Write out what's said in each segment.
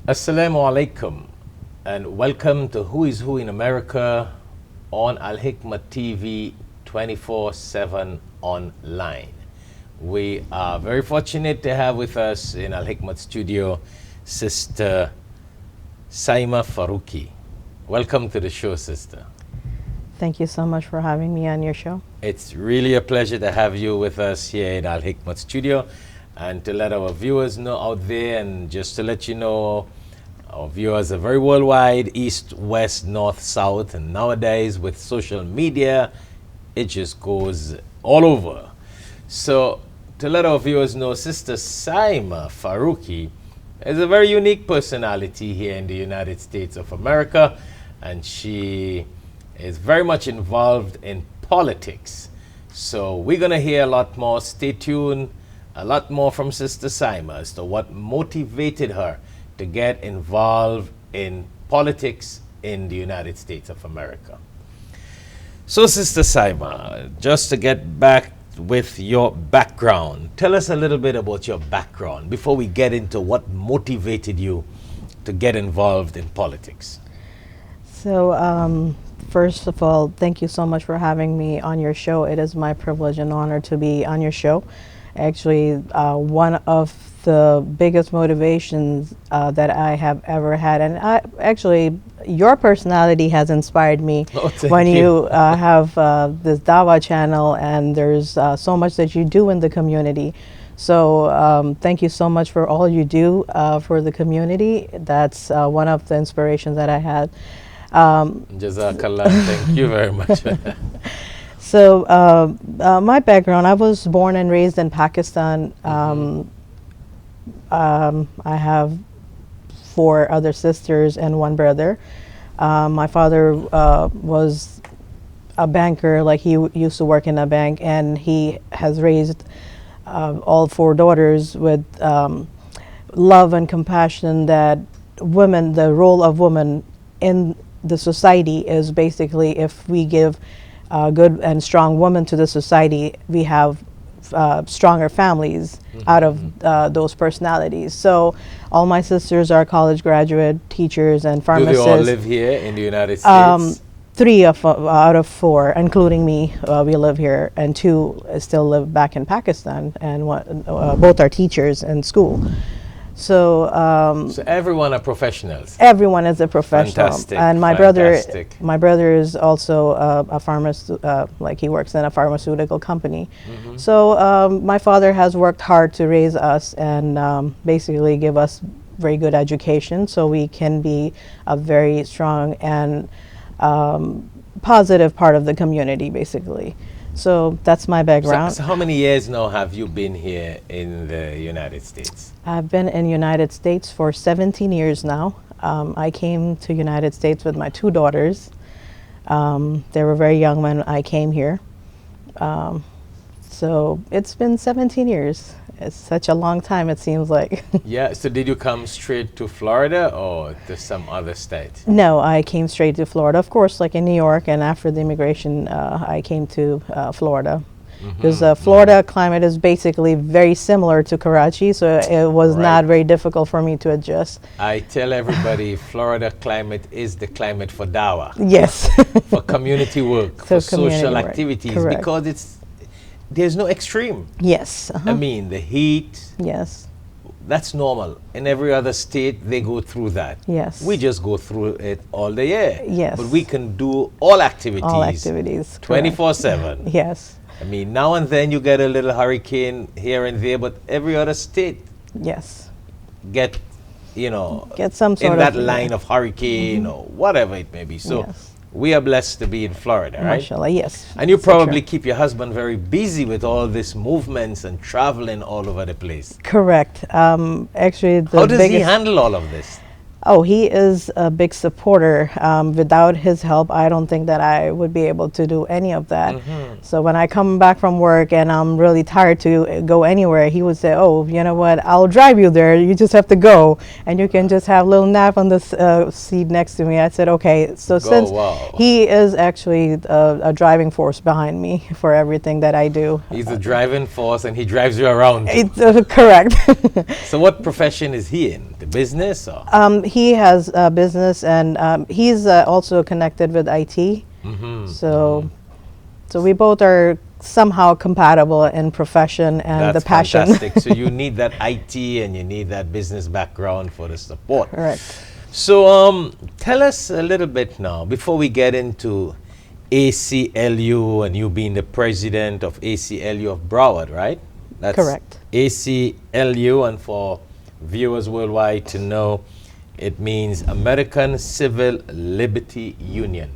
Assalamu alaikum and welcome to Who is Who in America on Al Hikmat TV 24/7 online. We are very fortunate to have with us in Al Hikmat studio Sister Saima Faruqi. Welcome to the show, sister. Thank you so much for having me on your show. It's really a pleasure to have you with us here in Al Hikmat studio, and to let our viewers know out there, and just to let you know, our viewers are very worldwide, east, west, north, south, and nowadays with social media, it just goes all over. So to let our viewers know, Sister Saima Faruqi is a very unique personality here in the United States of America, and she is very much involved in politics. So we're going to hear a lot more. Stay tuned. A lot more from Sister Saima as to what motivated her to get involved in politics in the United States of America. So, Sister Saima, just to get back with your background, tell us a little bit about your background before we get into what motivated you to get involved in politics. So, first of all, thank you so much for having me on your show. It is my privilege and honor to be on your show. Actually, one of the biggest motivations that I have ever had, and actually, your personality has inspired me when you have this Dawa channel, and there's so much that you do in the community. So thank you so much for all you do for the community. That's one of the inspirations that I had. Jazakallah, thank you very much. So my background, I was born and raised in Pakistan. I have 4 other sisters and 1 brother. My father was a banker, like he used to work in a bank, and he has raised all 4 daughters with love and compassion that women, the role of women in the society is basically, if we give good and strong women to the society, we have stronger families out of those personalities. So all my sisters are college graduate, teachers, and pharmacists. Do they all live here in the United States? 3 out of 4, including me, we live here, and 2 still live back in Pakistan, and both are teachers in school. So everyone are professionals. Everyone is a professional. Fantastic. And my brother is also a pharmacist, like he works in a pharmaceutical company. So my father has worked hard to raise us and basically give us very good education, so we can be a very strong and positive part of the community, basically. So that's my background. So how many years now have you been here in the United States? I've been in United States for 17 years now. I came to United States with my 2 daughters. They were very young when I came here. So it's been 17 years. It's such a long time, it seems like. Yeah, so did you come straight to Florida or to some other state? No, I came straight to Florida. Of course, like in New York, and after the immigration, I came to Florida. Because Florida climate is basically very similar to Karachi, so it was not very difficult for me to adjust. I tell everybody Florida climate is the climate for dawah. Yes. For community work, for social activities, because there's no extreme. Yes. I mean, the heat. Yes. That's normal. In every other state, they go through that. Yes. We just go through it all the year. Yes. But we can do all activities. All activities. 24/7. Yes. I mean, now and then you get a little hurricane here and there, but every other state get some sort in that line of hurricane or whatever it may be. So we are blessed to be in Florida, right? Mashallah, yes. And you probably keep your husband very busy with all these movements and traveling all over the place. Correct. Actually, how does he handle all of this? Oh, he is a big supporter. Without his help, I don't think that I would be able to do any of that. So when I come back from work and I'm really tired to go anywhere, he would say, "Oh, you know what? I'll drive you there. You just have to go, and you can just have a little nap on the seat next to me." I said, "Okay." So since he is actually a driving force behind me for everything that I do. He's a driving force, and he drives you around. It's correct. So what profession is he in? The business? Or? He has a business, and he's also connected with IT. So we both are somehow compatible in profession and That's the passion. Fantastic. So you need that IT and you need that business background for the support. Correct. So tell us a little bit now, before we get into ACLU and you being the president of ACLU of Broward, right? That's correct. ACLU, and for viewers worldwide to know, it means American Civil Liberty Union.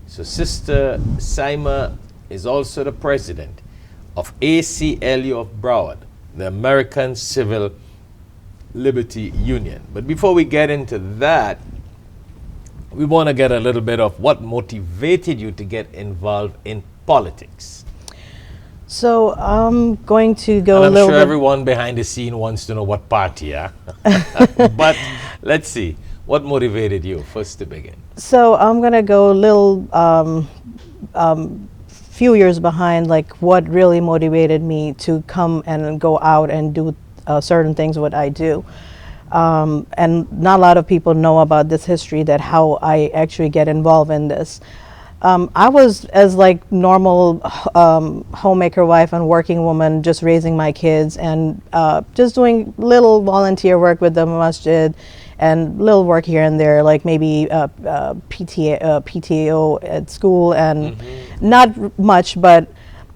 So Sister Saima is also the president of ACLU of Broward, the American Civil Liberty Union. But before we get into that, we want to get a little bit of what motivated you to get involved in politics. So I'm going to go And a I'm little sure bit. everyone behind the scene wants to know what party, yeah? But let's see. What motivated you first to begin? So I'm going to go a little few years behind, like what really motivated me to come and go out and do certain things what I do. And not a lot of people know about this history, that how I actually get involved in this. I was as like normal homemaker wife and working woman, just raising my kids and just doing little volunteer work with the masjid and little work here and there, like maybe PTO at school and not much. But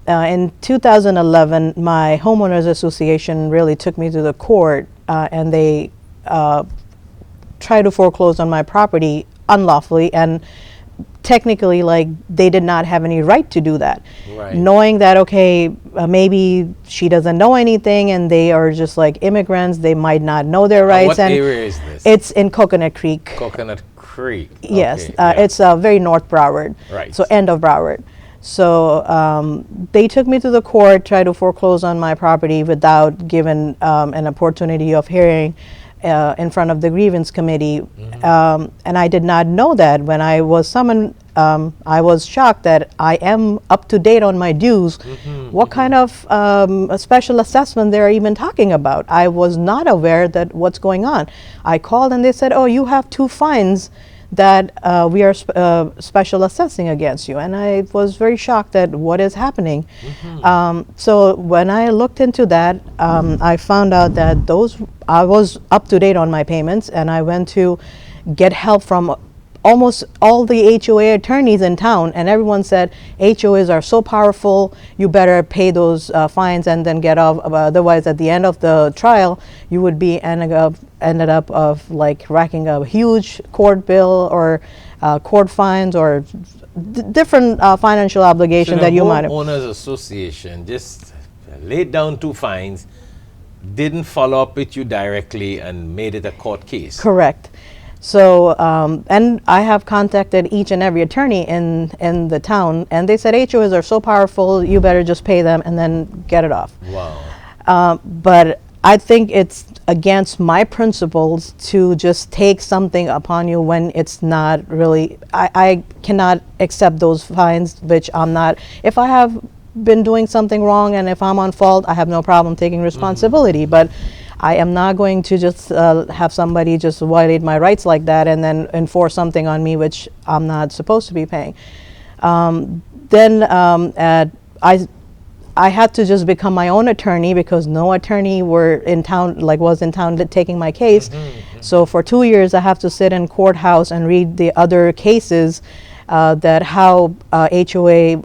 in 2011, my homeowners association really took me to the court and they tried to foreclose on my property unlawfully, and technically, like, they did not have any right to do that. Right. Knowing that, okay, maybe she doesn't know anything and they are just like immigrants, they might not know their rights. What and area is this? it's in Coconut Creek. Coconut Creek. Yes, Okay, yeah. it's very North Broward. Right. So end of Broward. So they took me to the court, tried to foreclose on my property without giving an opportunity of hearing in front of the grievance committee. And I did not know that. When I was summoned, I was shocked that I am up to date on my dues. What kind of a special assessment they're even talking about? I was not aware that what's going on. I called and they said, "Oh, you have 2 fines that we are special assessing against you." And I was very shocked at what is happening. So when I looked into that, I found out that I was up to date on my payments, and I went to get help from almost all the HOA attorneys in town, and everyone said HOAs are so powerful, you better pay those fines and then get off. Otherwise, at the end of the trial, you would be ended up of like racking a huge court bill or court fines or different financial obligations that you might have. The Homeowners Association just laid down 2 fines, didn't follow up with you directly, and made it a court case. Correct. So, and I have contacted each and every attorney in the town, and they said HOAs are so powerful, you better just pay them and then get it off. Wow. But I think it's against my principles to just take something upon you when it's not really, I cannot accept those fines, which I'm not. If I have been doing something wrong and if I'm on fault, I have no problem taking responsibility. But I am not going to just have somebody just violate my rights like that and then enforce something on me which I'm not supposed to be paying. I had to just become my own attorney because no attorney was in town taking my case. So for 2 years I have to sit in courthouse and read the other cases that how HOA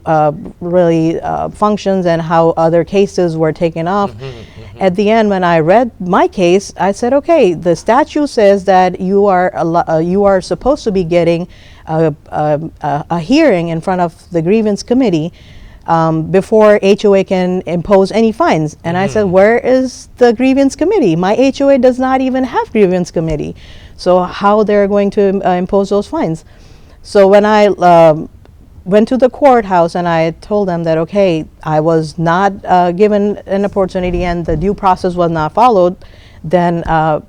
really functions and how other cases were taken off. At the end, when I read my case, I said, okay, the statute says that you are supposed to be getting a hearing in front of the grievance committee before HOA can impose any fines. And I said, where is the grievance committee? My HOA does not even have grievance committee. So how they're going to impose those fines? So when I went to the courthouse and I told them that, okay, I was not given an opportunity and the due process was not followed, then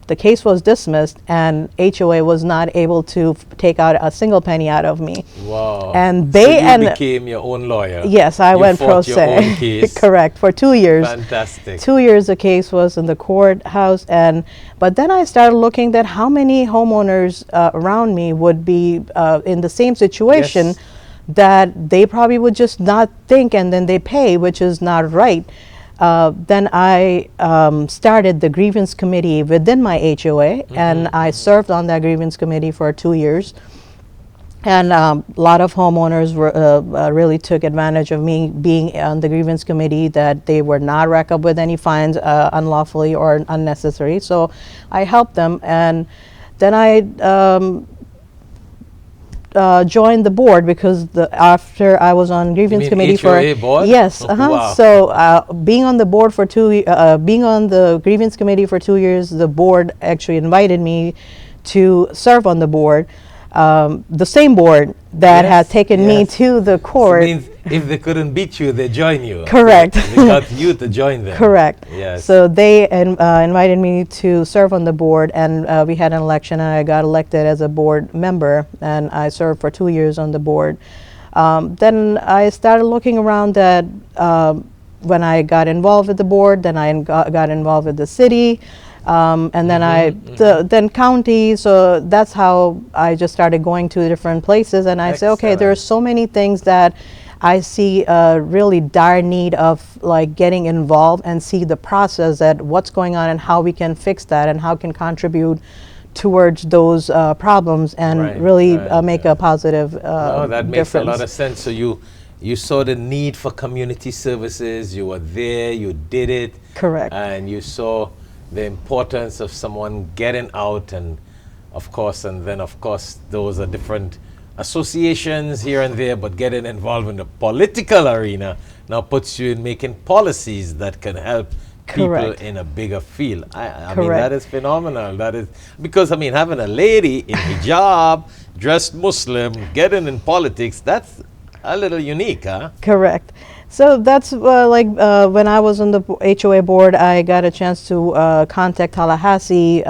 the case was dismissed and HOA was not able to take out a single penny out of me. Wow. And so they you became your own lawyer. Yes, I went pro fought your own se. case. Correct, for 2 years. Fantastic. 2 years the case was in the courthouse, but then I started looking at how many homeowners around me would be in the same situation. Yes. That they probably would just not think and then they pay, which is not right. Then I started the grievance committee within my HOA, and I served on that grievance committee for 2 years. And a lot of homeowners really took advantage of me being on the grievance committee, that they were not racked up with any fines unlawfully or unnecessary. So I helped them, and then I joined the board because after I was on grievance committee HOA board? Yes, Wow. So being on the board for being on the grievance committee for 2 years, the board actually invited me to serve on the board, the same board that had taken me to the court. So it means if they couldn't beat you, they join you. Correct. They got you to join them. Correct. Yes. So they invited me to serve on the board, and we had an election, and I got elected as a board member, and I served for 2 years on the board. Then I started looking around that when I got involved with the board, then I got involved with the city, and then then county. So that's how I just started going to different places, and I said, okay, there are so many things that I see a really dire need of like getting involved and see the process, that what's going on and how we can fix that and how can contribute towards those problems and really make a positive no, that makes difference. a lot of sense. So you saw the need for community services, you were there, you did it. Correct. And you saw the importance of someone getting out, and of course those are different associations here and there, but getting involved in the political arena now puts you in making policies that can help people in a bigger field. I mean, that is phenomenal. That is because, I mean, having a lady in hijab, dressed Muslim, getting in politics, that's a little unique, huh? Correct. So that's when I was on the HOA board, I got a chance to contact Tallahassee,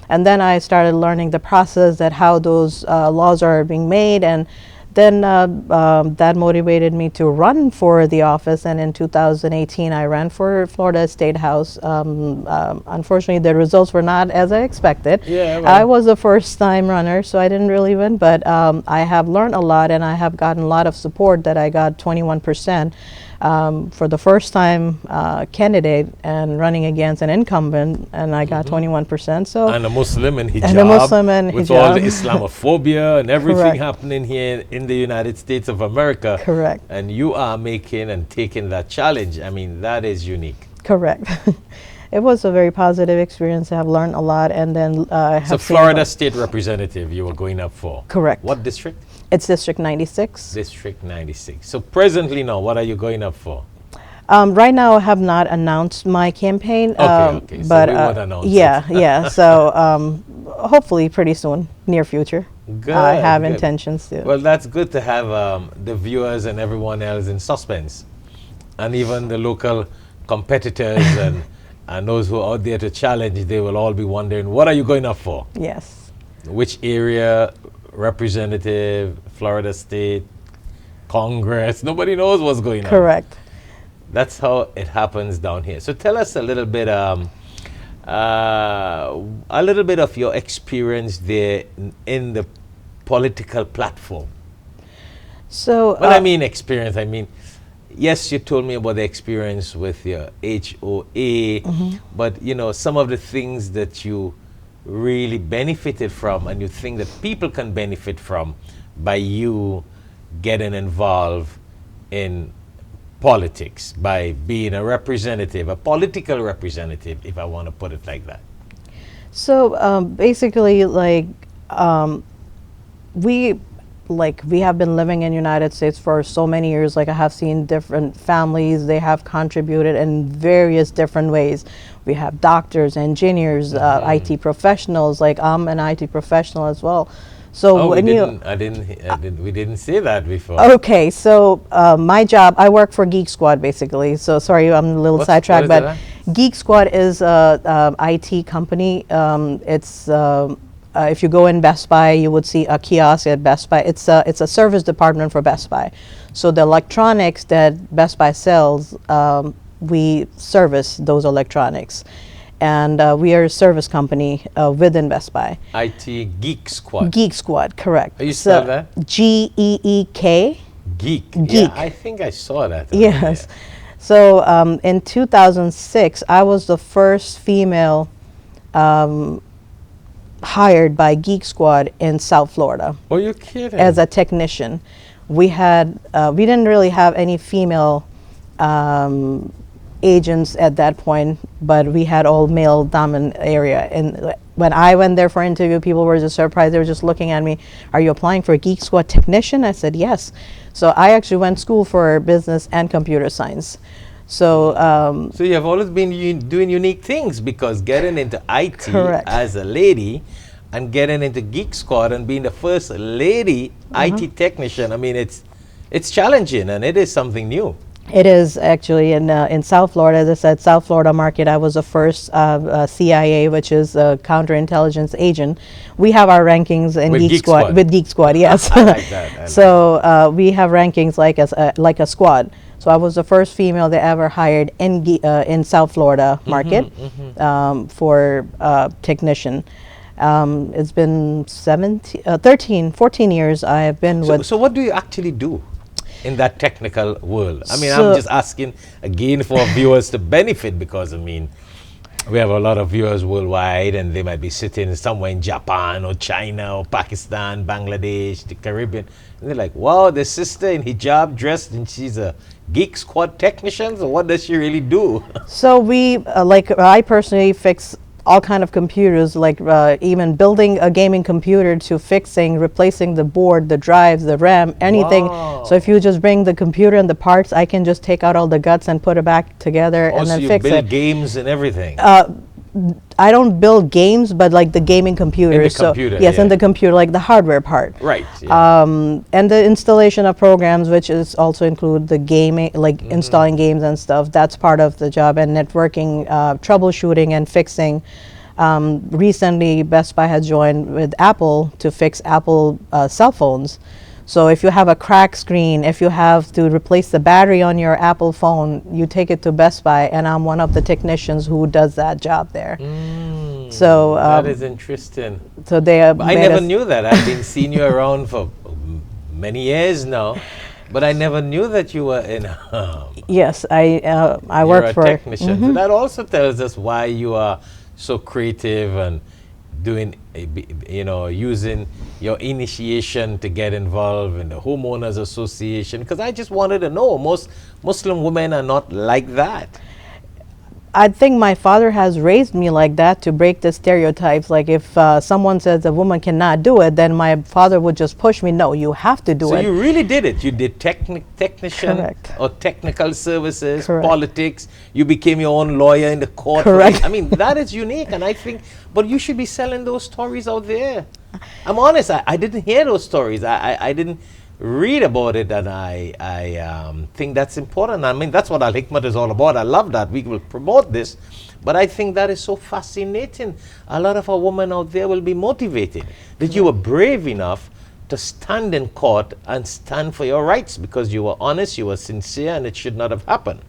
and then I started learning the process, that how those laws are being made, and then that motivated me to run for the office. And in 2018, I ran for Florida State House. Unfortunately, the results were not as I expected. Yeah, well. I was a first-time runner, so I didn't really win, but I have learned a lot, and I have gotten a lot of support. That I got 21%. For the first time candidate and running against an incumbent, and I got 21%. So and a Muslim in hijab, and a Muslim in with hijab. all the Islamophobia and everything Correct. happening here in the United States of America. Correct. And you are making and taking that challenge. I mean, that is unique. Correct. It was a very positive experience. I have learned a lot, and then So Florida State Representative you were going up for. Correct. What district? It's District 96. District 96. So presently now, what are you going up for? Right now, I have not announced my campaign. Okay. So but we won't announce yeah. So hopefully, pretty soon, near future. Good. I have good. intentions to. Well, that's good to have the viewers and everyone else in suspense, and even the local competitors and those who are out there to challenge. They will all be wondering, what are you going up for? Yes. Which area? Representative, Florida State, Congress. Nobody knows what's going on. Correct. That's how it happens down here. So tell us a little bit of your experience there in the political platform. So When I mean experience, I mean, yes, you told me about the experience with your HOA, but you know, some of the things that you really benefited from and you think that people can benefit from by you getting involved in politics, by being a representative, a political representative, if I want to put it like that. So basically, like like we have been living in United States for so many years. Like I have seen different families, they have contributed in various different ways. We have doctors, engineers, IT professionals. Like I'm an IT professional as well. So Oh, when we didn't say that before. okay, so my job, I work for Geek Squad basically. So sorry, I'm a little sidetracked, what is but Geek Squad is a IT company. It's if you go in Best Buy, you would see a kiosk at Best Buy. It's a service department for Best Buy. So the electronics that Best Buy sells, we service those electronics. And we are a service company within Best Buy. IT Geek Squad. Geek Squad, correct. How you spell that? GEEK. Geek. Geek. Yeah, I think I saw that. Yes. So in 2006, I was the first female hired by Geek Squad in South Florida. Oh, you're kidding. As a technician. We didn't really have any female agents at that point, but we had all male dominant area. And when I went there for interview, people were just surprised. They were just looking at me, "Are you applying for a Geek Squad technician?" I said, "Yes." So I actually went to school for business and computer science. So so you have always been doing unique things, because getting into IT Correct. as a lady and getting into Geek Squad and being the first lady IT technician, I mean, it's challenging, and it is something new. it is actually in South Florida. As I said, South Florida market, I was the first CIA, which is a counterintelligence agent. We have our rankings in With Geek Geek Squad. Squad. With Geek Squad, yes. I like that. So we have rankings like a squad. So I was the first female they ever hired in South Florida market for technician. It's been 14 years I have been with. So what do you actually do in that technical world? I mean, So- I'm just asking again for viewers to benefit, because I mean, we have a lot of viewers worldwide, and they might be sitting somewhere in Japan or China or Pakistan, Bangladesh, the Caribbean, and they're like, "Wow, the sister in hijab dressed, and she's a Geek Squad technician. So what does she really do?" So we, I personally fix all kind of computers, like even building a gaming computer to fixing, replacing the board, the drives, the RAM, anything. Wow. So if you just bring the computer and the parts, I can just take out all the guts and put it back together and Also, then you fix build it. games and everything. I don't build games, but like the gaming computer. So computer, yes, in yeah. the computer, like the hardware part. Right. Yeah. And the installation of programs, which is also include the gaming, like installing games and stuff. That's part of the job, and networking, troubleshooting and fixing. Recently, Best Buy has joined with Apple to fix Apple cell phones. So if you have a cracked screen, if you have to replace the battery on your Apple phone, you take it to Best Buy, and I'm one of the technicians who does that job there. So that is interesting. so they I made never us- knew that. I've been seeing you around for many years now, but I never knew that you were in. Yes, I You're work a for. technician. So that also tells us why you are so creative and doing, using your initiation to get involved in the homeowners association. Because I just wanted to know, most Muslim women are not like that. I think my father has raised me like that to break the stereotypes. Like if someone says a woman cannot do it, then my father would just push me. No, you have to do So it. you really did it. You did technician Correct. or technical services, Correct. politics. You became your own lawyer in the court. Correct. I mean, that is unique, and I think, but you should be selling those stories out there. I'm honest. I didn't hear those stories. I didn't read about it, and I think that's important. I mean, that's what Al-Hikmat is all about. I love that. We will promote this, but I think that is so fascinating. A lot of our women out there will be motivated that you were brave enough to stand in court and stand for your rights, because you were honest, you were sincere, and it should not have happened.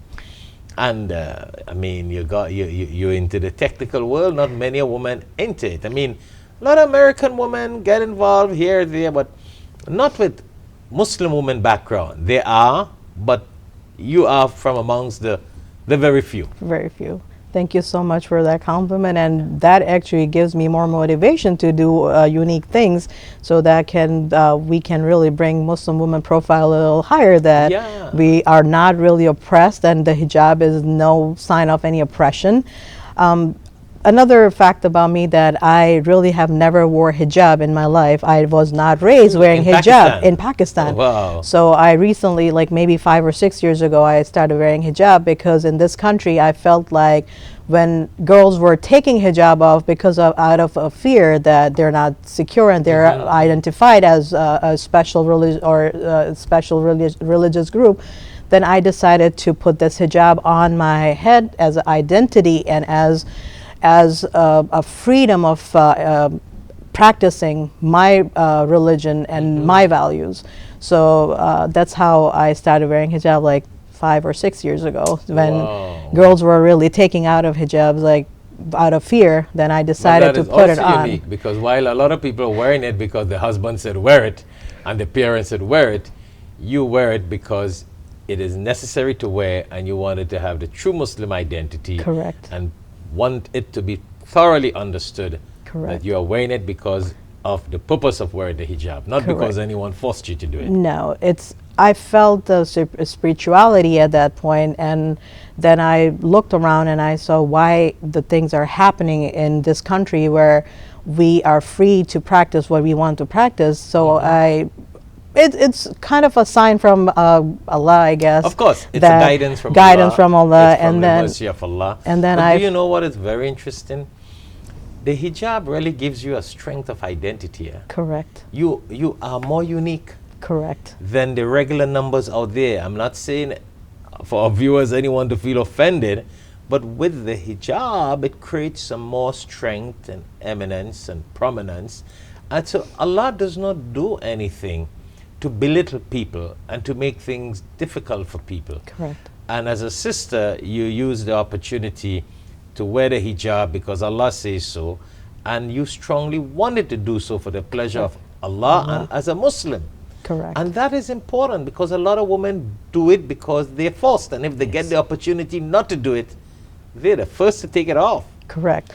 And I mean, you're into the technical world. Not many women into it. I mean, a lot of American women get involved here, there, but not with Muslim women background. They are, but you are from amongst the very few. Very few. Thank you so much for that compliment, and that actually gives me more motivation to do unique things, so that we can really bring Muslim women profile a little higher. That Yeah. we are not really oppressed, and the hijab is no sign of any oppression. another fact about me that I really have never wore hijab in my life. I was not raised wearing In hijab Pakistan? in Pakistan. Oh, wow. So I recently, like maybe 5 or 6 years ago, I started wearing hijab because in this country I felt like when girls were taking hijab off because of out of a fear that they're not secure and they're identified as a special religious group, then I decided to put this hijab on my head as an identity and as a freedom of practicing my religion and my values. So that's how I started wearing hijab like 5 or 6 years ago when Wow. girls were really taking out of hijabs like out of fear. Then I decided to put it on. Unique because while a lot of people are wearing it because the husband said wear it and the parents said wear it, you wear it because it is necessary to wear and you wanted to have the true Muslim identity. Correct. And want it to be thoroughly understood Correct. that you are wearing it because of the purpose of wearing the hijab, not because Correct. anyone forced you to do it. No, I felt the spirituality at that point, and then I looked around and I saw why the things are happening in this country where we are free to practice what we want to practice. So it's kind of a sign from Allah, I guess. Of course, it's a that guidance from guidance Allah. from Allah, It's from and the then mercy of Allah. and then But do I've- you know what is very interesting? The hijab really gives you a strength of identity. correct, You are more unique correct, than the regular numbers out there. I'm not saying for our viewers anyone to feel offended, but with the hijab it creates some more strength and eminence and prominence. And so Allah does not do anything to belittle people and to make things difficult for people. correct, And as a sister, you use the opportunity to wear the hijab because Allah says so, and you strongly wanted to do so for the pleasure of Allah and as a Muslim. correct. And that is important because a lot of women do it because they're forced, and if they get the opportunity not to do it, they're the first to take it off. Correct.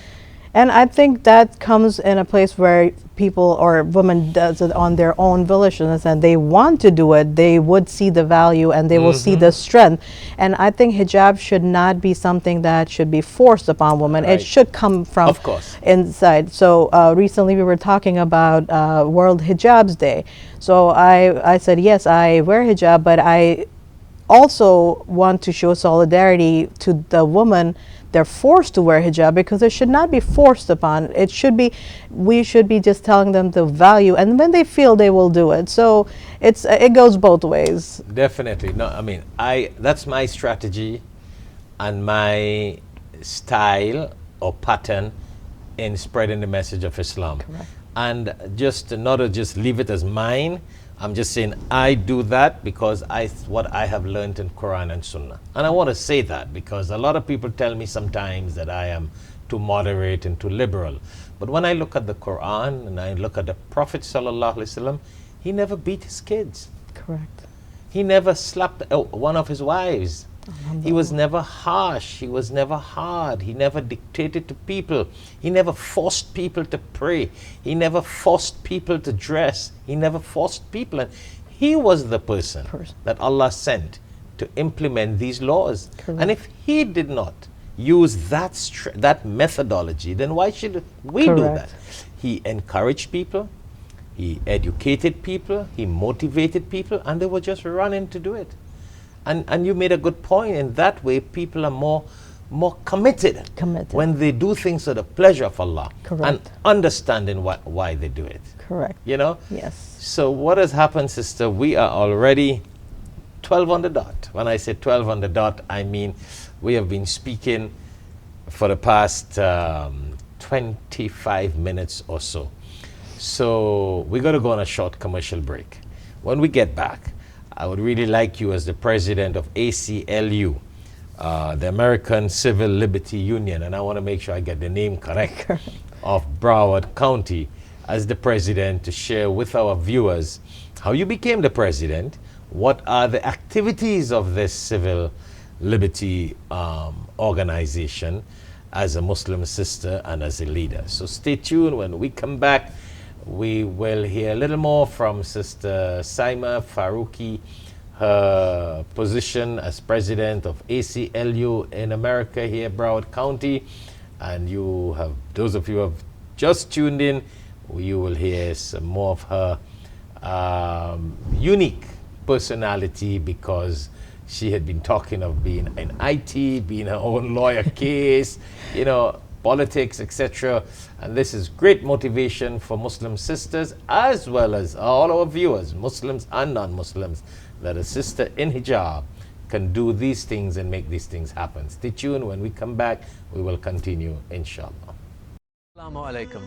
And I think that comes in a place where people or women does it on their own volitions and they want to do it. They would see the value and they will see the strength. And I think hijab should not be something that should be forced upon women. Right. It should come from Of course. inside. So recently we were talking about World Hijabs Day. So I said, yes, I wear hijab, but I also want to show solidarity to the woman they're forced to wear hijab, because it should not be forced upon. It should be, we should be just telling them the value, and when they feel, they will do it. So it goes both ways. Definitely. No, I mean, that's my strategy and my style or pattern in spreading the message of Islam. Correct. And just not to just leave it as mine, I'm just saying I do that because what I have learned in Quran and Sunnah. And I want to say that because a lot of people tell me sometimes that I am too moderate and too liberal. But when I look at the Quran and I look at the Prophet Sallallahu Alaihi Wasallam, he never beat his kids. Correct. He never slapped one of his wives. He was never harsh. He was never hard. He never dictated to people. He never forced people to pray. He never forced people to dress. He never forced people. And he was the person that Allah sent to implement these laws. Correct. And if he did not use that methodology, then why should we do that? He encouraged people. He educated people. He motivated people. And they were just running to do it. And you made a good point. In that way, people are more committed when they do things for the pleasure of Allah. Correct. And understanding why they do it. Correct. You know? Yes. So what has happened, sister? We are already 12 on the dot. When I say 12 on the dot, I mean we have been speaking for the past 25 minutes or so. So we're going to go on a short commercial break. When we get back, I would really like you, as the president of ACLU, the American Civil Liberty Union, and I want to make sure I get the name correct, of Broward County, as the president, to share with our viewers how you became the president, what are the activities of this civil liberty organization as a Muslim sister and as a leader. So stay tuned. When we come back, we will hear a little more from Sister Saima Faruqi, her position as president of ACLU in America here, Broward County, And those of you who have just tuned in, you will hear some more of her unique personality, because she had been talking of being in IT, being her own lawyer case, politics, etc. And this is great motivation for Muslim sisters, as well as all our viewers, Muslims and non-Muslims, that a sister in hijab can do these things and make these things happen. Stay tuned. When we come back, we will continue, inshallah. Assalamu alaikum.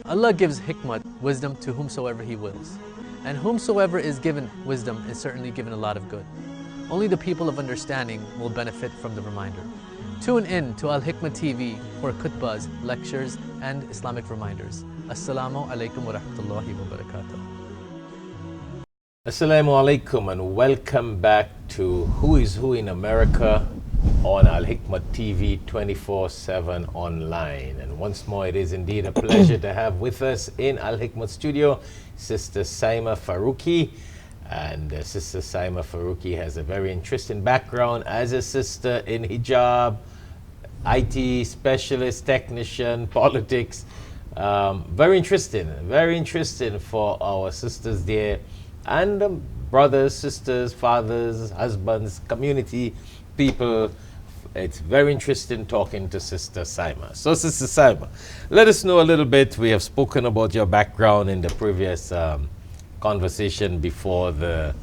Allah gives hikmat, wisdom, to whomsoever He wills. And whomsoever is given wisdom is certainly given a lot of good. Only the people of understanding will benefit from the reminder. Tune in to Al-Hikmah TV for khutbahs, lectures, and Islamic reminders. Assalamu alaikum wa rahmatullahi wa barakatuh. Assalamu alaikum and welcome back to Who is Who in America on Al-Hikmah TV 24/7 online. And once more, it is indeed a pleasure to have with us in Al-Hikmah studio Sister Saima Faruqi. And Sister Saima Faruqi has a very interesting background as a sister in hijab, IT specialist, technician, politics. Very interesting for our sisters there, and brothers, sisters, fathers, husbands, community people. It's very interesting talking to Sister Saima. So Sister Saima, let us know a little bit. We have spoken about your background in the previous conversation before the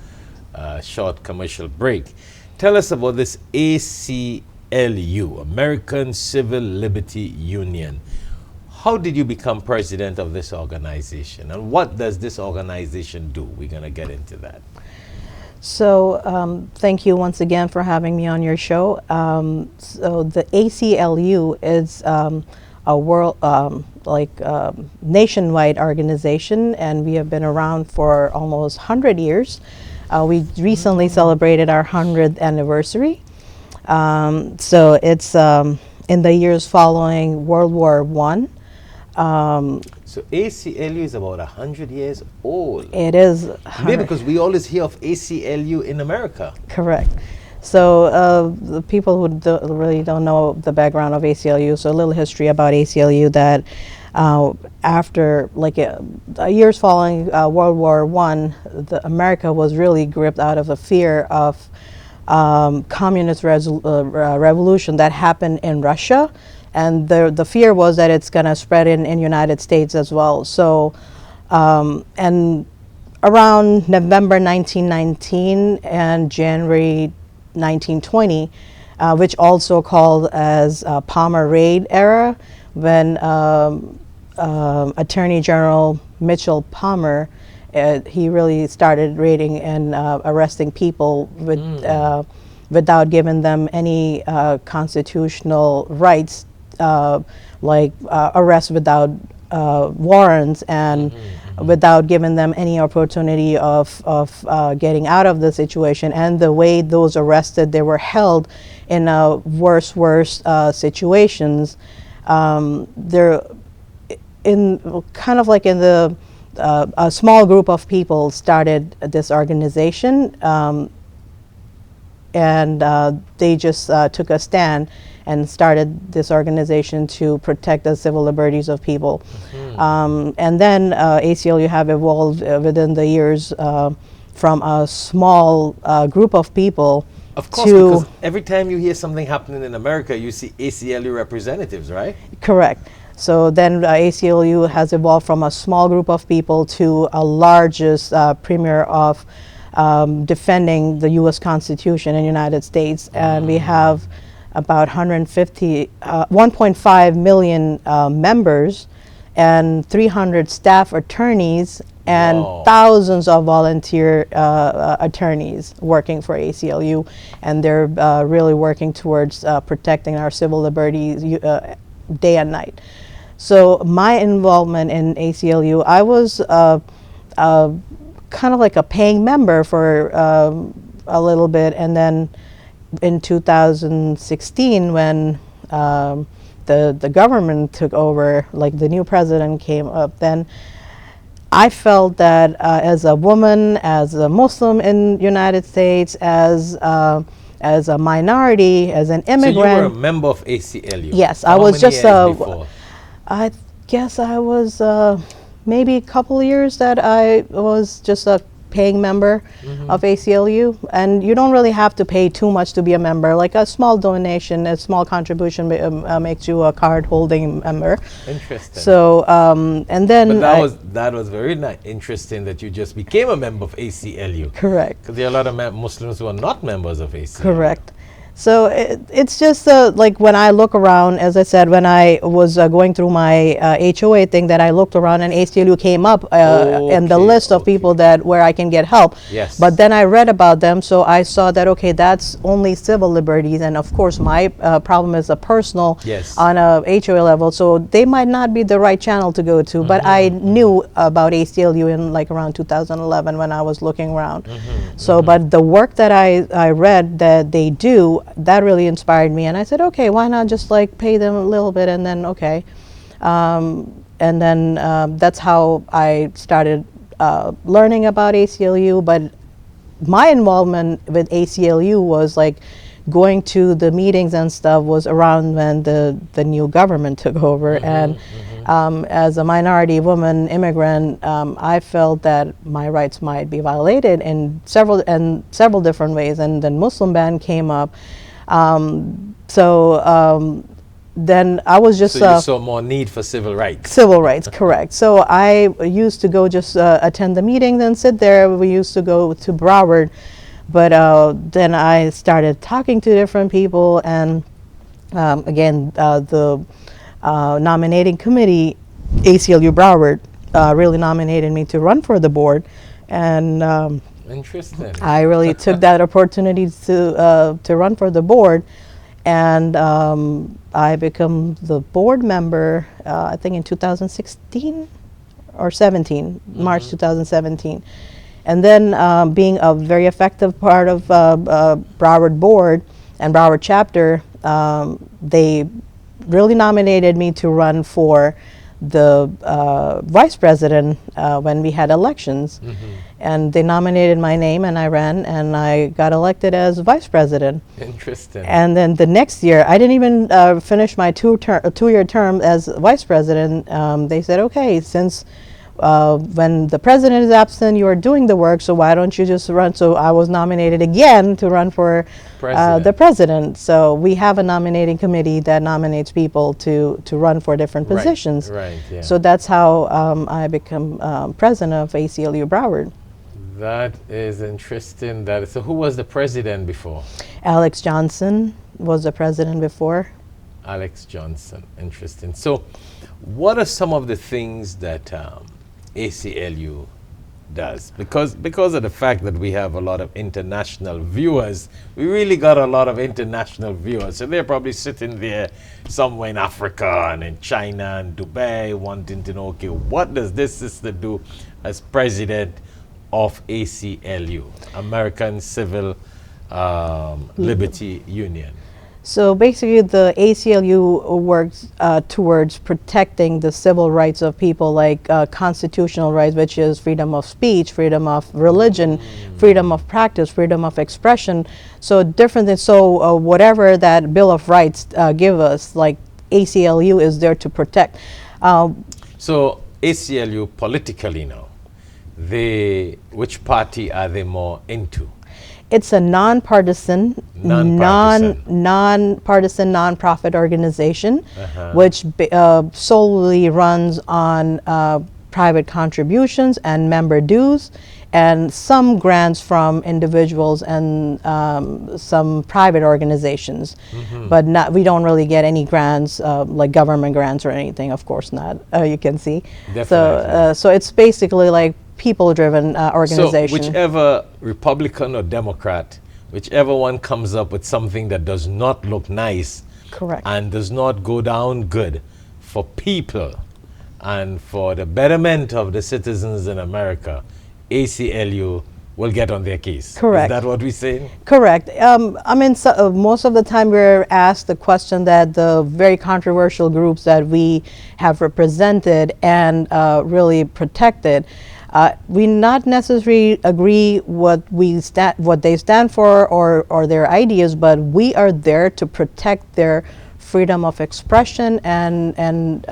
short commercial break. Tell us about this ACLU, American Civil Liberty Union. How did you become president of this organization, and what does this organization do? We're going to get into that. So thank you once again for having me on your show. So the ACLU is a world, nationwide organization, and we have been around for almost 100 years. We recently celebrated our 100th anniversary. So it's in the years following World War I. So ACLU is about 100 years old. It is. Maybe because we always hear of ACLU in America. Correct. So the people who really don't know the background of ACLU, so a little history about ACLU, that after years following World War I, America was really gripped out of the fear of communist revolution that happened in Russia. And the fear was that it's going to spread in United States as well. So, and around November 1919 and January 1920, which also called as Palmer Raid era, when Attorney General Mitchell Palmer, he really started raiding and arresting people without giving them any constitutional rights, like arrest without warrants, and without giving them any opportunity of getting out of the situation. And the way those arrested, they were held in worse situations. They're in kind of like in the a small group of people started this organization, and they just took a stand and started this organization to protect the civil liberties of people. And then ACLU have evolved within the years from a small group of people. Of course, because every time you hear something happening in America, you see ACLU representatives, right? Correct. So then ACLU has evolved from a small group of people to a largest premier of defending the U.S. Constitution in the United States. And we have about 1.5 million members and 300 staff attorneys and thousands of volunteer attorneys working for ACLU, and they're really working towards protecting our civil liberties day and night. So my involvement in ACLU, I was kind of like a paying member for a little bit, and then in 2016, when the government took over, like the new president came up, then I felt that as a woman, as a Muslim in the United States, as as a minority, as an immigrant. So you were a member of ACLU? Yes, How I was many just years before? I guess I was maybe a couple of years that I was just a paying member of ACLU, and you don't really have to pay too much to be a member. Like a small donation, a small contribution makes you a card-holding member. Interesting. So, and then But that was very interesting that you just became a member of ACLU. correct. Because there are a lot of Muslims who are not members of ACLU. Correct. So it's just like when I look around, as I said, when I was going through my HOA thing, that I looked around and ACLU came up in the list of people that where I can get help. Yes. But then I read about them, so I saw that, okay, that's only civil liberties, and of course my problem is a personal Yes. on a HOA level, so they might not be the right channel to go to. But I knew about ACLU in like around 2011 when I was looking around. So, but the work that I read that they do, that really inspired me, and I said, okay, why not just like pay them a little bit, and then and then that's how I started learning about ACLU. But my involvement with ACLU was like going to the meetings and stuff was around when the new government took over, and as a minority woman immigrant, I felt that my rights might be violated in several different ways, and then Muslim ban came up. Then I was just So you saw more need for civil rights. civil rights, correct. So I used to go just attend the meetings and sit there. We used to go to Broward, but then I started talking to different people, and again, the nominating committee, ACLU Broward, really nominated me to run for the board, and Interesting. I really took that opportunity to run for the board, and I become the board member, I think in 2016 or 17, March 2017. And then being a very effective part of Broward board and Broward chapter, they really nominated me to run for the vice president when we had elections. And they nominated my name, and I ran, and I got elected as vice president. Interesting. And then the next year, I didn't even finish my two-year term as vice president. They said, okay, since when the president is absent, you are doing the work, so why don't you just run? So I was nominated again to run for the president. So we have a nominating committee that nominates people to run for different positions. Right, yeah. So that's how I become president of ACLU Broward. That is interesting. So who was the president before? Alex Johnson was the president before. Alex Johnson. Interesting. So what are some of the things that ACLU does? Because of the fact that we have a lot of international viewers, we really got a lot of international viewers. So they're probably sitting there somewhere in Africa and in China and Dubai wanting to know, okay, what does this sister do as president of ACLU, American Civil Liberty Union? So basically, the ACLU works towards protecting the civil rights of people, like constitutional rights, which is freedom of speech, freedom of religion, freedom of practice, freedom of expression. So different than, so whatever that Bill of Rights give us, like ACLU is there to protect. So ACLU politically now, which party are they more into? It's a nonpartisan, nonprofit organization, which solely runs on private contributions and member dues, and some grants from individuals and some private organizations. But we don't really get any grants, like government grants or anything, of course not, you can see. Definitely. So it's basically like people-driven organization. So whichever Republican or Democrat, whichever one comes up with something that does not look nice, correct, and does not go down good for people and for the betterment of the citizens in America, ACLU will get on their case. Correct. Is that what we're saying? Correct. I mean, most of the time we're asked the question that the very controversial groups that we have represented and really protected, We not necessarily agree what they stand for or their ideas, but we are there to protect their freedom of expression and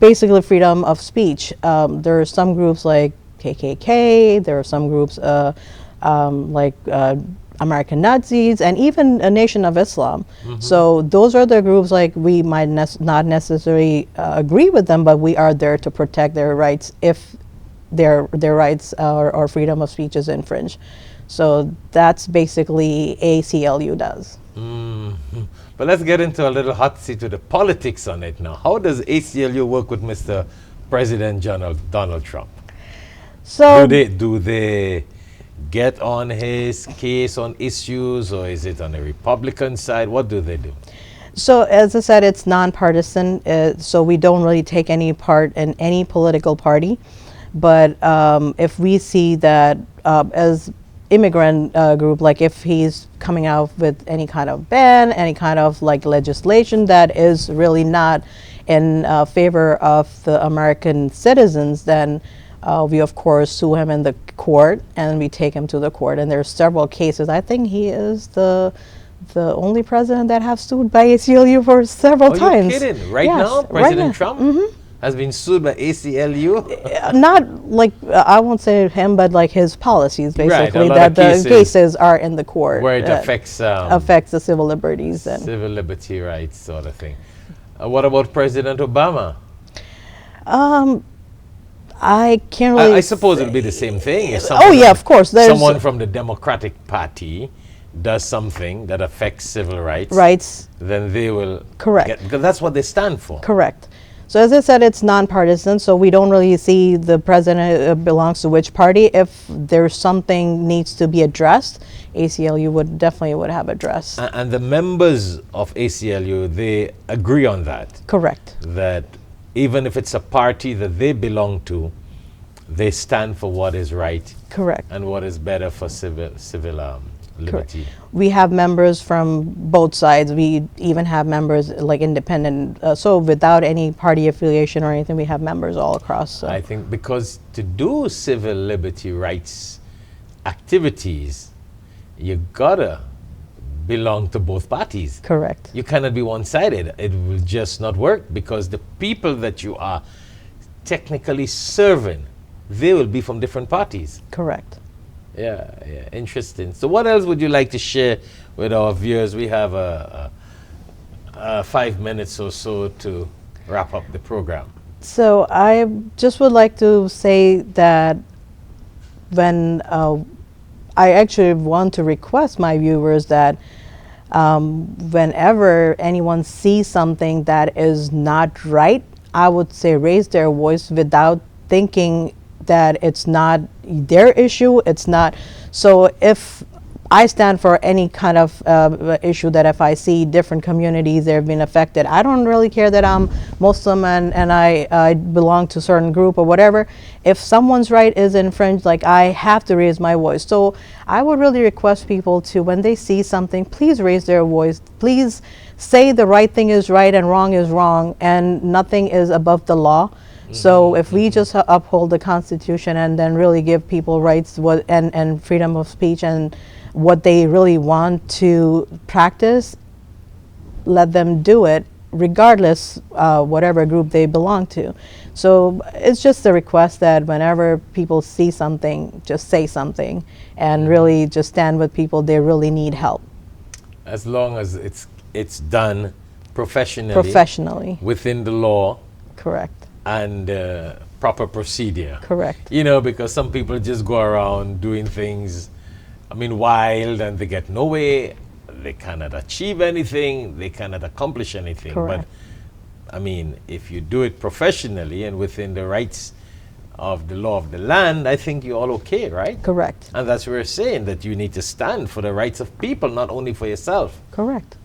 basically freedom of speech. There are some groups like KKK. There are some groups like American Nazis, and even a Nation of Islam. So those are the groups like we might not necessarily agree with them, but we are there to protect their rights if their rights or freedom of speech is infringed. So that's basically ACLU does. But let's get into a little hot seat to the politics on it now. How does ACLU work with Mr. President Donald Trump? So do they get on his case on issues, or is it on the Republican side? What do they do? So as I said, it's nonpartisan, so we don't really take any part in any political party. But if we see that as immigrant group, like if he's coming out with any kind of ban, any kind of like legislation that is really not in favor of the American citizens, then we of course sue him in the court and we take him to the court. And there's several cases. I think he is the only president that have sued by ACLU for several times. You're kidding? Right Yes, now, right President now. Trump has been sued by ACLU? Not like, I won't say him, but like his policies, basically, lot that of the cases are in the court. Where it affects the civil liberties. And civil liberty rights sort of thing. What about President Obama? I can't really. I suppose it'll be the same thing. If Oh yeah, of course. There's someone from the Democratic Party does something that affects civil rights, rights. then they will Correct. because that's what they stand for. Correct. So as I said, it's nonpartisan, so we don't really see the president belongs to which party. If there's something needs to be addressed, ACLU would definitely have addressed. And the members of ACLU, they agree on that. Correct. That even if it's a party that they belong to, they stand for what is right Correct. and what is better for civil liberty. We have members from both sides. We even have members like independent. So without any party affiliation or anything, we have members all across. So. I think because to do civil liberty rights activities, you gotta belong to both parties. Correct. You cannot be one-sided. It will just not work because the people that you are technically serving, they will be from different parties. Correct. Yeah, interesting. So what else would you like to share with our viewers? We have 5 minutes or so to wrap up the program. So I just would like to say that when I actually want to request my viewers that whenever anyone sees something that is not right, I would say raise their voice without thinking that it's not their issue. It's not. So if I stand for any kind of issue that if I see different communities that have been affected, I don't really care that I'm Muslim and I belong to a certain group or whatever. If someone's right is infringed, like I have to raise my voice. So I would really request people to, when they see something, please raise their voice. Please say the right thing is right and wrong is wrong, and nothing is above the law. So if we just uphold the Constitution and then really give people rights and freedom of speech and what they really want to practice, let them do it regardless whatever group they belong to. So it's just a request that whenever people see something, just say something and really just stand with people they really need help. As long as it's done professionally within the law. Correct. And proper procedure. Correct. You know, because some people just go around doing things, wild, and they get nowhere. They cannot achieve anything. They cannot accomplish anything. Correct. But, if you do it professionally and within the rights of the law of the land, I think you're all okay, right? Correct. And that's what we're saying, that you need to stand for the rights of people, not only for yourself. Correct.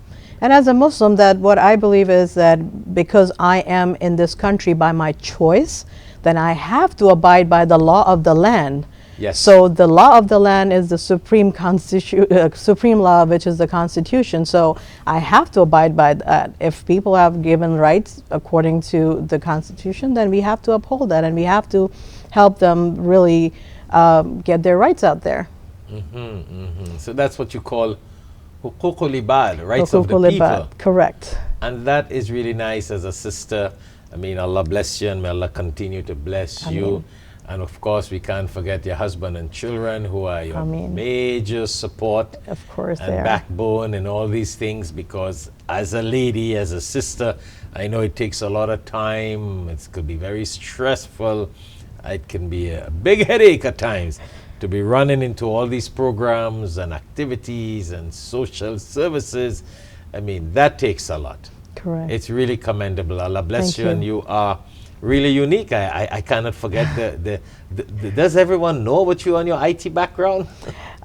And as a Muslim, that what I believe is that because I am in this country by my choice, then I have to abide by the law of the land. Yes. So the law of the land is the supreme law, which is the Constitution. So I have to abide by that. If people have given rights according to the Constitution, then we have to uphold that, and we have to help them really get their rights out there. So that's what you call hukukul ibad, rights of the Hukukul people. ibad, correct. And that is really nice as a sister. I mean, Allah bless you, and may Allah continue to bless you. And of course, we can't forget your husband and children, who are your major support Of course, and backbone and all these things, because as a lady, as a sister, I know it takes a lot of time. It could be very stressful. It can be a big headache at times to be running into all these programs and activities and social services. I mean, that takes a lot. Correct. It's really commendable. Allah bless Thank you, you. and you are really unique. I cannot forget does everyone know about you and your IT background?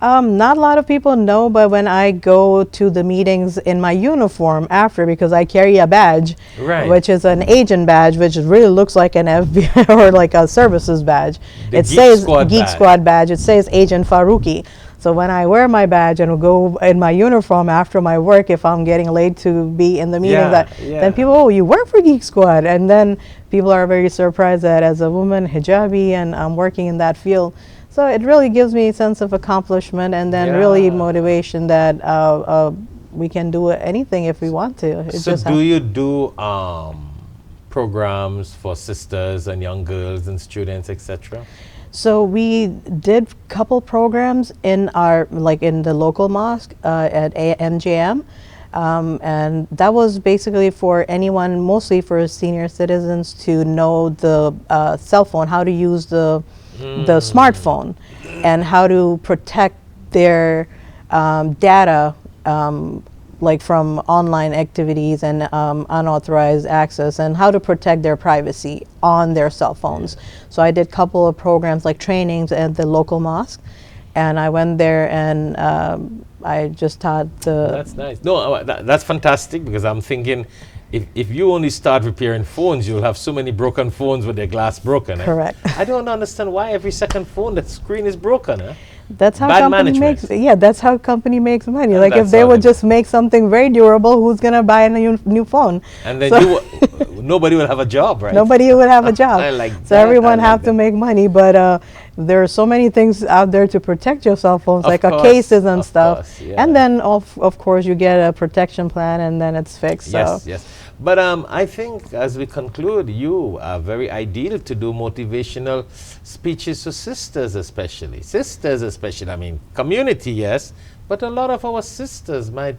Not a lot of people know, but when I go to the meetings in my uniform after, because I carry a badge, Right. which is an agent badge, which really looks like an FBI or like a services badge. The It Geek says Squad Geek badge. Squad badge. It says Agent Faruqi. So when I wear my badge and go in my uniform after my work, if I'm getting late to be in the meeting, then people, oh, you work for Geek Squad, and then people are very surprised that as a woman, hijabi, and I'm working in that field. So it really gives me a sense of accomplishment, and then really motivation that we can do anything if we want to. It So just do you do programs for sisters and young girls and students, etc.? So we did couple programs in our, like in the local mosque at MJM, and that was basically for anyone, mostly for senior citizens, to know the cell phone, how to use the smartphone, and how to protect their data, like from online activities and unauthorized access, and how to protect their privacy on their cell phones. So I did a couple of programs like trainings at the local mosque, and I went there and I just taught the... That's nice. No, that's fantastic, because I'm thinking if you only start repairing phones, you'll have so many broken phones with their glass broken. Correct. I don't understand why every second phone, that screen is broken. That's how Bad company management. makes. Yeah, that's how company makes money. And Like if that's they how would they- just make something very durable, who's gonna buy a new phone? And then So nobody will have a job, right? nobody would have a job. I like So that. everyone I like have to that. make money, but there are so many things out there to protect your cell phones, Of like course, cases and of stuff. course, yeah. And then of course you get a protection plan, and then it's fixed. Yes, So yes. But I think as we conclude, you are very ideal to do motivational speeches to sisters especially. Sisters especially, I mean, community, yes, but a lot of our sisters might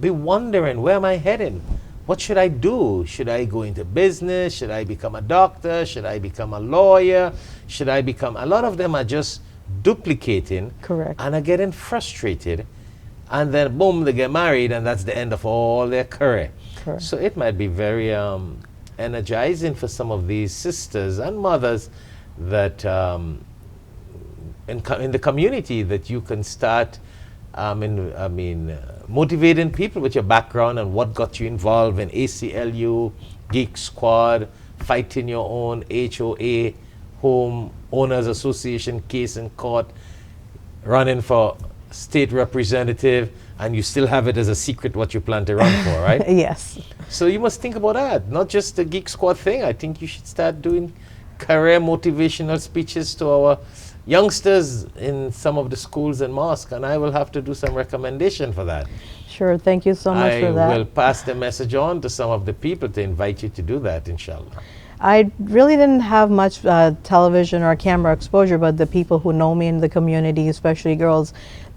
be wondering, where am I heading? What should I do? Should I go into business? Should I become a doctor? Should I become a lawyer? Should I become... A lot of them are just duplicating. Correct. And are getting frustrated. And then, boom, they get married, and that's the end of all their career. Correct. So it might be very energizing for some of these sisters and mothers that in the community, that you can start motivating people with your background and what got you involved in ACLU, Geek Squad, fighting your own HOA, Home Owners Association case in court, running for state representative, and you still have it as a secret what you plan to run for, right? yes. So you must think about that, not just the Geek Squad thing. I think you should start doing career motivational speeches to our youngsters in some of the schools and mosques, and I will have to do some recommendation for that. Sure. Thank you so much for that. I will pass the message on to some of the people to invite you to do that, inshallah. I really didn't have much television or camera exposure, but the people who know me in the community, especially girls,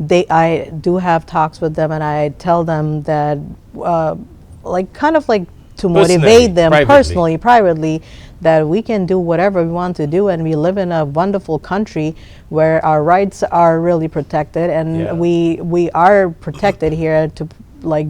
I do have talks with them, and I tell them that, kind of like to motivate them privately, that we can do whatever we want to do, and we live in a wonderful country where our rights are really protected, and we are protected here to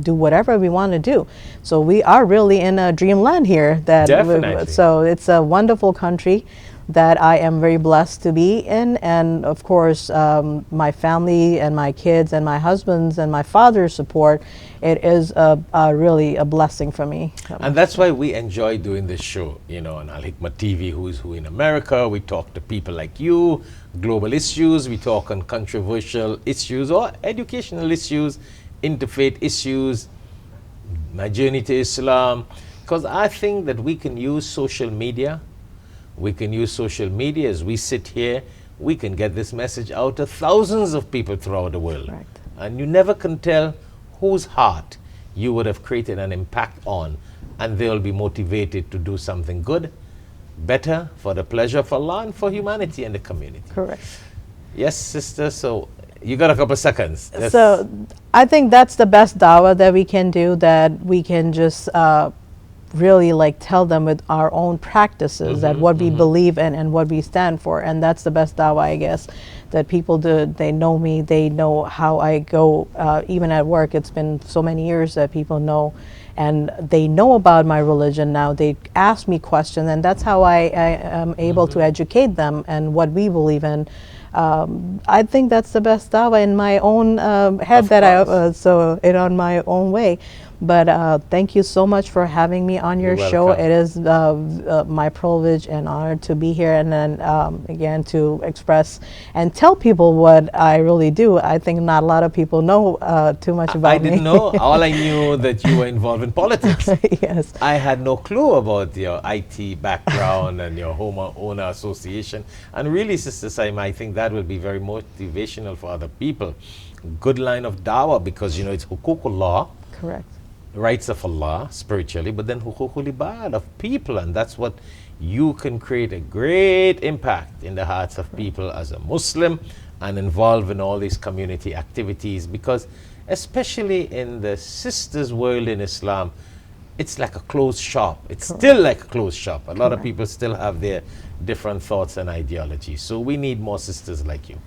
do whatever we want to do. So we are really in a dreamland here. Definitely. So it's a wonderful country. that I am very blessed to be in. And of course, my family and my kids and my husband's and my father's support, it is really a blessing for me. And that's why we enjoy doing this show, you know, on Al Hikmat TV, Who is Who in America. We talk to people like you, global issues. We talk on controversial issues or educational issues, interfaith issues, my journey to Islam. Because I think that we can use social media. We can use social media as we sit here. We can get this message out to thousands of people throughout the world. Correct. And you never can tell whose heart you would have created an impact on, and they'll be motivated to do something good, better, for the pleasure of Allah and for humanity and the community. Correct. Yes, sister, so you got a couple of seconds. So I think that's the best dawah that we can do, that we can just really like tell them with our own practices that what we believe in and what we stand for. And that's the best dawah, I guess, that people do. They know me, they know how I go, even at work. It's been so many years that people know, and they know about my religion now. They ask me questions, and that's how I am able to educate them and what we believe in. I think that's the best dawah in my own head, that I so it on my own way. But thank you so much for having me on your show. welcome. It is my privilege and honor to be here, and then again to express and tell people what I really do. I think not a lot of people know too much about me. I didn't know. All I knew that you were involved in politics. Yes. I had no clue about your IT background and your homeowner association. And really, Sister Saima, I think that will be very motivational for other people. Good line of dawah, because, you know, it's huququllah, Correct. rights of Allah spiritually, but then huququl ibad, of people, and that's what you can create a great impact in the hearts of people as a Muslim and involved in all these community activities, because especially in the sisters world in Islam, it's like a closed shop. It's still like a closed shop. A lot of people still have their different thoughts and ideologies. So we need more sisters like you.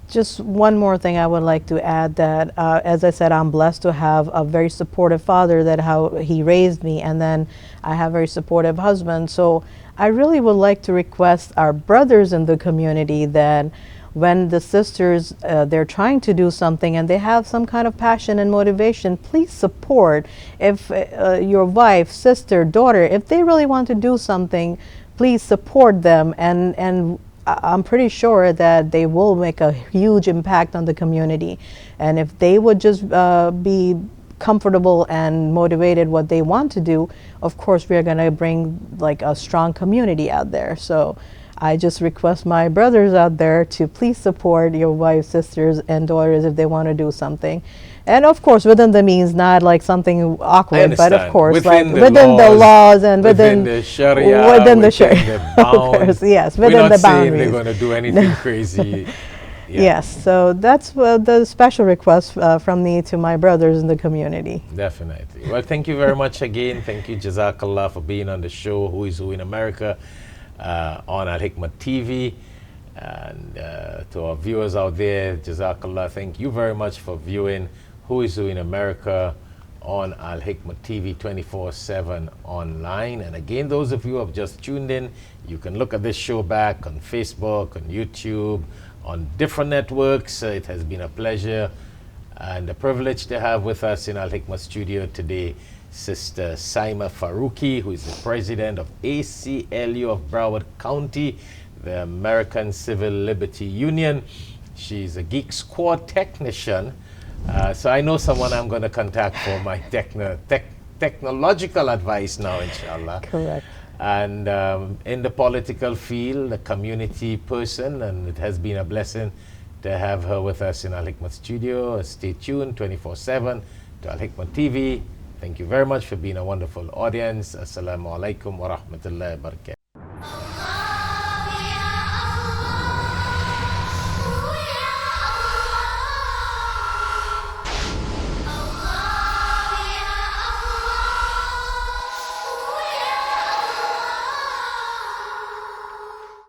Just one more thing I would like to add, that as I said, I'm blessed to have a very supportive father, that how he raised me, and then I have a very supportive husband. So I really would like to request our brothers in the community that when the sisters, they're trying to do something and they have some kind of passion and motivation, please support. If your wife, sister, daughter, if they really want to do something, please support them, and I'm pretty sure that they will make a huge impact on the community. And if they would just be comfortable and motivated what they want to do, of course we're going to bring like a strong community out there. So I just request my brothers out there to please support your wives, sisters, and daughters if they want to do something. And of course, within the means, not like something awkward, but of course, within like within the laws and within the Sharia, within the Sharia bounds. Yes, We're within not the saying boundaries. they're going to do anything crazy. Yeah, Yes, so that's the special request from me to my brothers in the community. definitely. Well, thank you very much again. Thank you, Jazakallah, for being on the show, Who is Who in America, on Al Hikmat TV. And to our viewers out there, Jazakallah, thank you very much for viewing Who is Who in America on Al Hikmat TV 24/7 online. And again, those of you who have just tuned in, you can look at this show back on Facebook, on YouTube, on different networks. It has been a pleasure and a privilege to have with us in Al Hikmat studio today Sister Saima Faruqi, who is the president of ACLU of Broward County, the American Civil Liberty Union. She's a Geek Squad technician. So I know someone I'm going to contact for my technological advice now, inshallah. Correct. And in the political field, a community person, and it has been a blessing to have her with us in Al Hikmat studio. Stay tuned 24/7 to Al Hikmat TV. Thank you very much for being a wonderful audience. Assalamu alaikum wa rahmatullahi wa barakatuh.